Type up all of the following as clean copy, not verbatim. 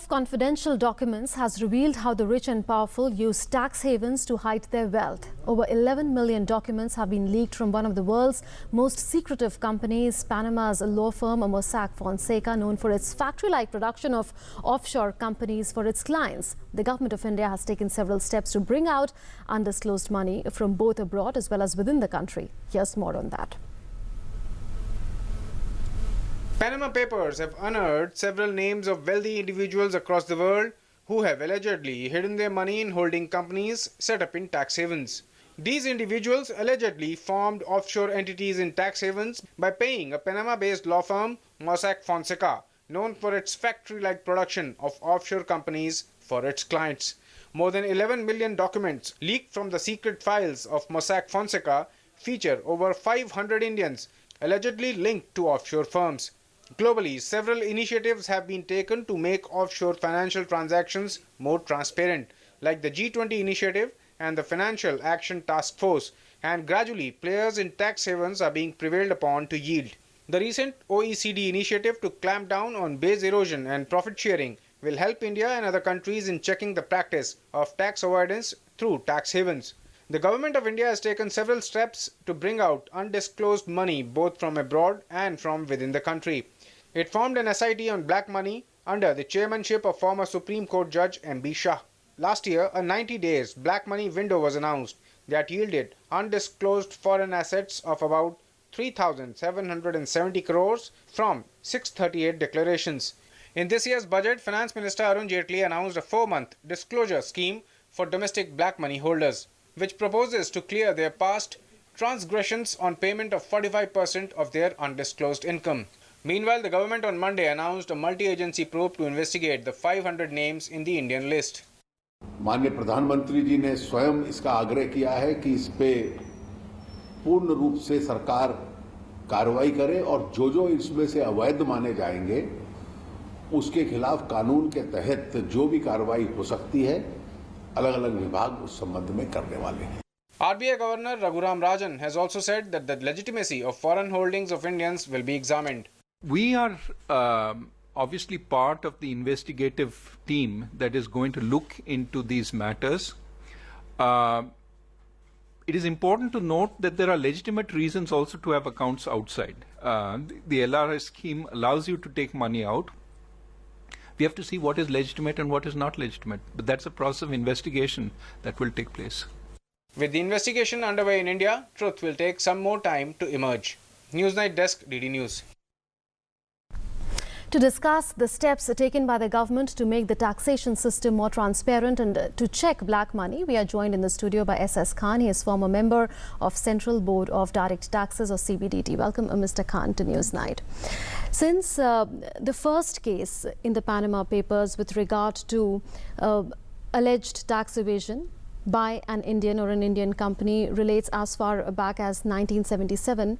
of confidential documents has revealed how the rich and powerful use tax havens to hide their wealth. Over 11 million documents have been leaked from one of the world's most secretive companies, Panama's law firm Mossack Fonseca, known for its factory-like production of offshore companies for its clients. The government of India has taken several steps to bring out undisclosed money from both abroad as well as within the country. Here's more on that. Panama Papers have unearthed several names of wealthy individuals across the world who have allegedly hidden their money in holding companies set up in tax havens. These individuals allegedly formed offshore entities in tax havens by paying a Panama-based law firm, Mossack Fonseca, known for its factory-like production of offshore companies for its clients. More than 11 million documents leaked from the secret files of Mossack Fonseca feature over 500 Indians allegedly linked to offshore firms. Globally, several initiatives have been taken to make offshore financial transactions more transparent, like the G20 initiative and the Financial Action Task Force, and gradually players in tax havens are being prevailed upon to yield. The recent OECD initiative to clamp down on base erosion and profit sharing will help India and other countries in checking the practice of tax avoidance through tax havens. The government of India has taken several steps to bring out undisclosed money both from abroad and from within the country. It formed an SIT on black money under the chairmanship of former Supreme Court Judge M.B. Shah. Last year, a 90 days black money window was announced that yielded undisclosed foreign assets of about 3,770 crores from 638 declarations. In this year's budget, Finance Minister Arun Jaitley announced a 4-month disclosure scheme for domestic black money holders, which proposes to clear their past transgressions on payment of 45% of their undisclosed income. Meanwhile, the government on Monday announced a multi-agency probe to investigate the 500 names in the Indian list. माननीय प्रधानमंत्री जी ने स्वयं इसका आग्रह किया है कि इस पे पूर्ण रूप से सरकार कार्रवाई करे और जो इसमें से अवैध माने जाएंगे उसके खिलाफ कानून के तहत जो भी कार्रवाई हो सकती है अलग-अलग विभाग उस संबंध में करने वाले हैं. RBI Governor Raghuram Rajan has also said that the legitimacy of foreign holdings of Indians will be examined. We are obviously part of the investigative team that is going to look into these matters. It is important to note that there are legitimate reasons also to have accounts outside. The LRS scheme allows you to take money out. We have to see what is legitimate and what is not legitimate. But that's a process of investigation that will take place. With the investigation underway in India, truth will take some more time to emerge. Newsnight Desk, DD News. To discuss the steps taken by the government to make the taxation system more transparent and to check black money, we are joined in the studio by S.S. Khan. He is former member of Central Board of Direct Taxes or CBDT. Welcome, Mr. Khan, to Newsnight. Since the first case in the Panama Papers with regard to alleged tax evasion by an Indian or an Indian company relates as far back as 1977.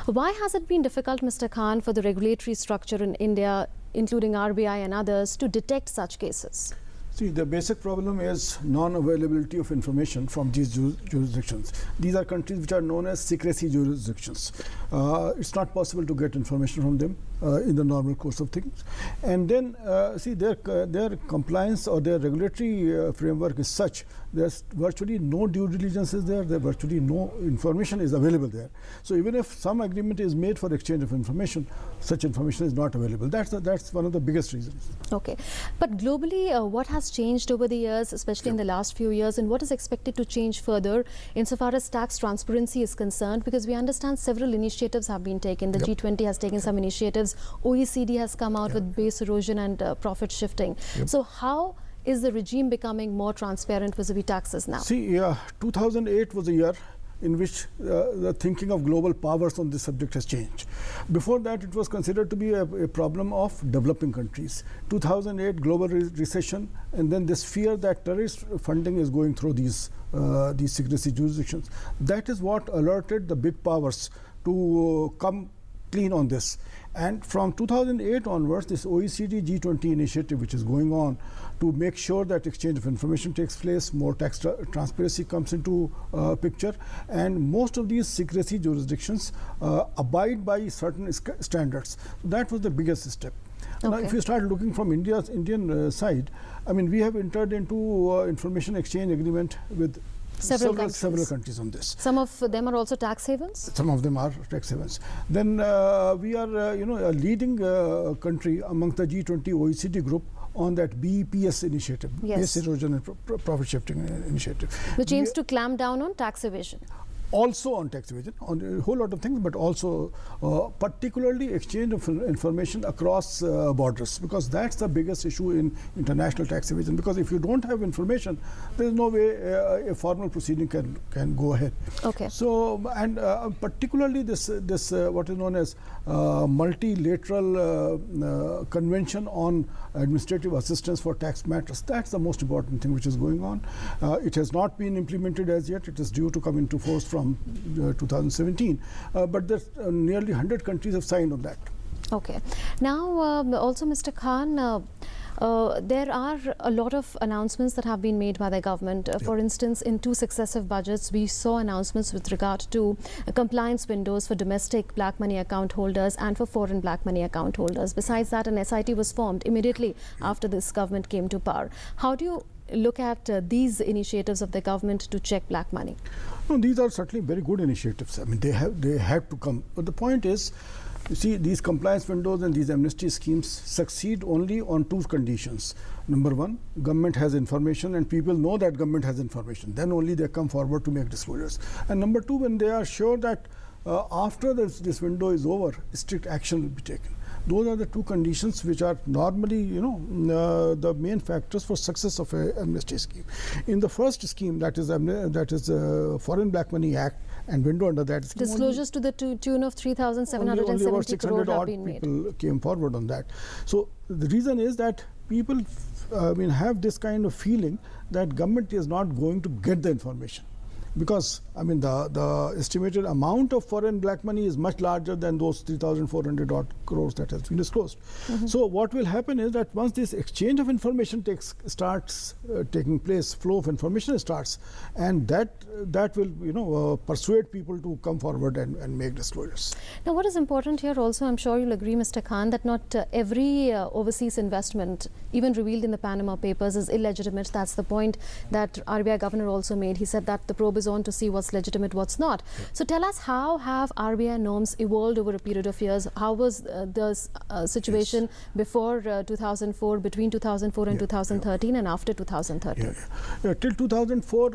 Why has it been difficult, Mr. Khan, for the regulatory structure in India, including RBI and others, to detect such cases? See, the basic problem is non-availability of information from these jurisdictions. These are countries which are known as secrecy jurisdictions. It's not possible to get information from them in the normal course of things. And then, see, their compliance or their regulatory framework is such there's virtually no due diligence is there, virtually no information is available there. So even if some agreement is made for exchange of information, such information is not available. That's one of the biggest reasons. Okay. But globally, what has changed over the years, especially in the last few years, and what is expected to change further insofar as tax transparency is concerned? Because we understand several initiatives have been taken. The G20 has taken some initiatives. OECD has come out with base erosion and profit shifting. So how is the regime becoming more transparent vis-a-vis taxes now? See, 2008 was a year in which the thinking of global powers on this subject has changed. Before that, it was considered to be a problem of developing countries. 2008 global recession, and then this fear that terrorist funding is going through these secrecy jurisdictions. That is what alerted the big powers to come clean on this. And from 2008 onwards, this OECD G20 initiative, which is going on to make sure that exchange of information takes place, more tax transparency comes into picture, and most of these secrecy jurisdictions abide by certain standards. That was the biggest step. Now, Okay. if you start looking from Indian side, I mean, we have entered into information exchange agreement with Several countries on this. Some of them are also tax havens? Some of them are tax havens. Then we are, a leading country amongst the G20 OECD group on that BEPS initiative, Yes. Base Erosion and Profit Shifting Initiative. Which We aims to clamp down on tax evasion. also on tax evasion, on a whole lot of things, but also particularly exchange of information across borders, because that's the biggest issue in international tax evasion. Because if you don't have information, there's no way a formal proceeding can go ahead. Okay. So, and particularly this what is known as multilateral convention on administrative assistance for tax matters. That's the most important thing which is going on. It has not been implemented as yet. It is due to come into force from 2017, but there's nearly 100 countries have signed on that. Okay. Now, also, Mr. Khan, there are a lot of announcements that have been made by the government. For instance, in 2 successive budgets, we saw announcements with regard to compliance windows for domestic black money account holders and for foreign black money account holders. Besides that, an SIT was formed immediately after this government came to power. How do you look at these initiatives of the government to check black money? No, these are certainly very good initiatives. I mean, they have to come. But the point is, you see, these compliance windows and these amnesty schemes succeed only on 2 conditions. Number 1, government has information and people know that government has information. Then only they come forward to make disclosures. And number 2, when they are sure that after this window is over, strict action will be taken. Those are the 2 conditions which are normally, the main factors for success of an amnesty scheme. In the first scheme, that is Foreign Black Money Act and window under that scheme, Disclosures to the tune of 3,770 about 600 crore have odd been made. people came forward on that. So the reason is that people have this kind of feeling that government is not going to get the information. Because I mean the estimated amount of foreign black money is much larger than those 3,400 odd crores that has been disclosed. So what will happen is that once this exchange of information starts taking place, flow of information starts, and that will persuade people to come forward and make disclosures. Now, what is important here also, I'm sure you'll agree, Mr. Khan, that not every overseas investment, even revealed in the Panama Papers, is illegitimate. That's the point that RBI governor also made. He said that the probe is on to see what's legitimate, what's not. So tell us, how have RBI norms evolved over a period of years? How was the situation before 2004, between 2004 and 2013, and after 2013? Till 2004,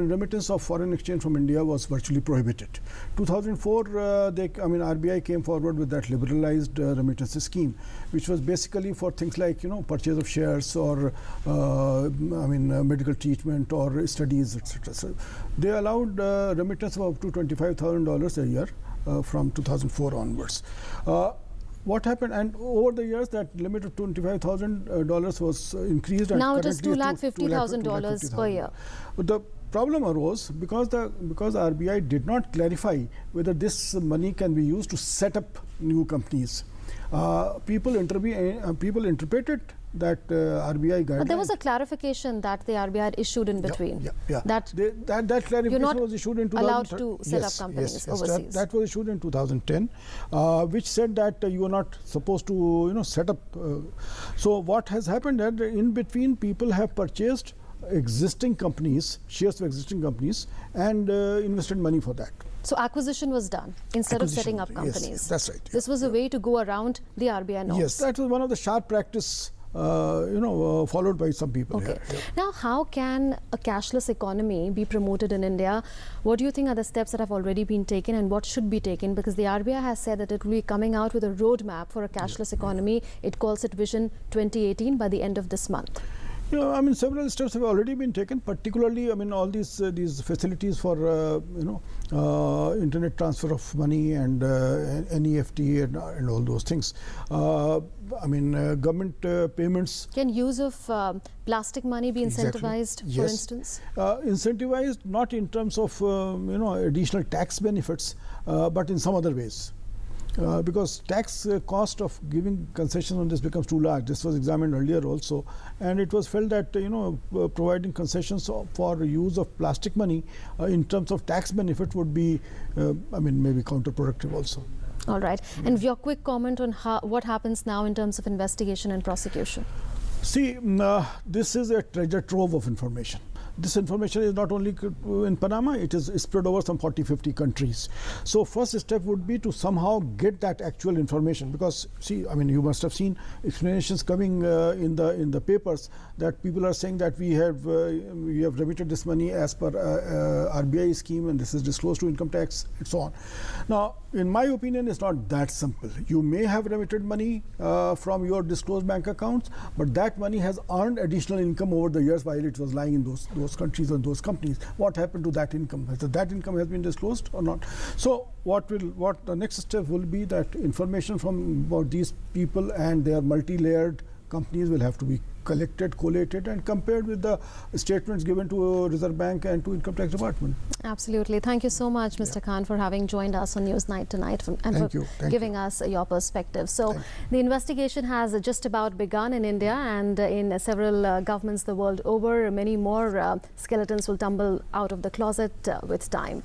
remittance of foreign exchange from India was virtually prohibited. 2004, RBI came forward with that liberalized remittance scheme, which was basically for things like purchase of shares or medical treatment or studies, etc. So they allowed remittance of up to $25,000 a year from 2004 onwards. What happened, and over the years that limit of $25,000 was increased. And now it is $250,000 per year. But the problem arose because RBI did not clarify whether this money can be used to set up new companies. People interpreted that RBI guidelines. But there was a clarification that the RBI had issued in between. That clarification was issued in 2010. Allowed to set up companies overseas. That was issued in 2010, which said that you are not supposed to set up. So what has happened that in between, people have purchased existing companies, shares of existing companies, and invested money for that. So acquisition was done instead of setting up companies. Yes, that's right. This was a way to go around the RBI norms. Yes, that was one of the sharp practice followed by some people. Okay. Now, how can a cashless economy be promoted in India? What do you think are the steps that have already been taken, and what should be taken? Because the RBI has said that it will be coming out with a roadmap for a cashless economy. It calls it Vision 2018 by the end of this month. Several steps have already been taken, particularly, all these facilities for, internet transfer of money and NEFT and all those things. Government payments. Can use of plastic money be incentivized, exactly. for Yes. instance? Incentivized not in terms of, additional tax benefits, but in some other ways. Because tax cost of giving concession on this becomes too large. This was examined earlier also, and it was felt that providing concessions for use of plastic money in terms of tax benefit would be maybe counterproductive also. All right. And your quick comment on what happens now in terms of investigation and prosecution. See, this is a treasure trove of information. This information is not only in Panama, it is spread over some 40-50 countries. So first step would be to somehow get that actual information, because see, I mean, you must have seen explanations coming in the papers that people are saying that we have remitted this money as per RBI scheme, and this is disclosed to income tax and so on. Now, in my opinion, it's not that simple. You may have remitted money from your disclosed bank accounts, but that money has earned additional income over the years while it was lying in those countries and those companies. What happened to that income? Whether that income has been disclosed or not? So what the next step will be that information from about these people and their multi-layered companies will have to be collected, collated, and compared with the statements given to Reserve Bank and to Income Tax Department. Absolutely. Thank you so much, Mr. Khan, for having joined us on News Night tonight and for giving us your perspective. So the investigation has just about begun in India, and in several governments the world over. Many more skeletons will tumble out of the closet with time.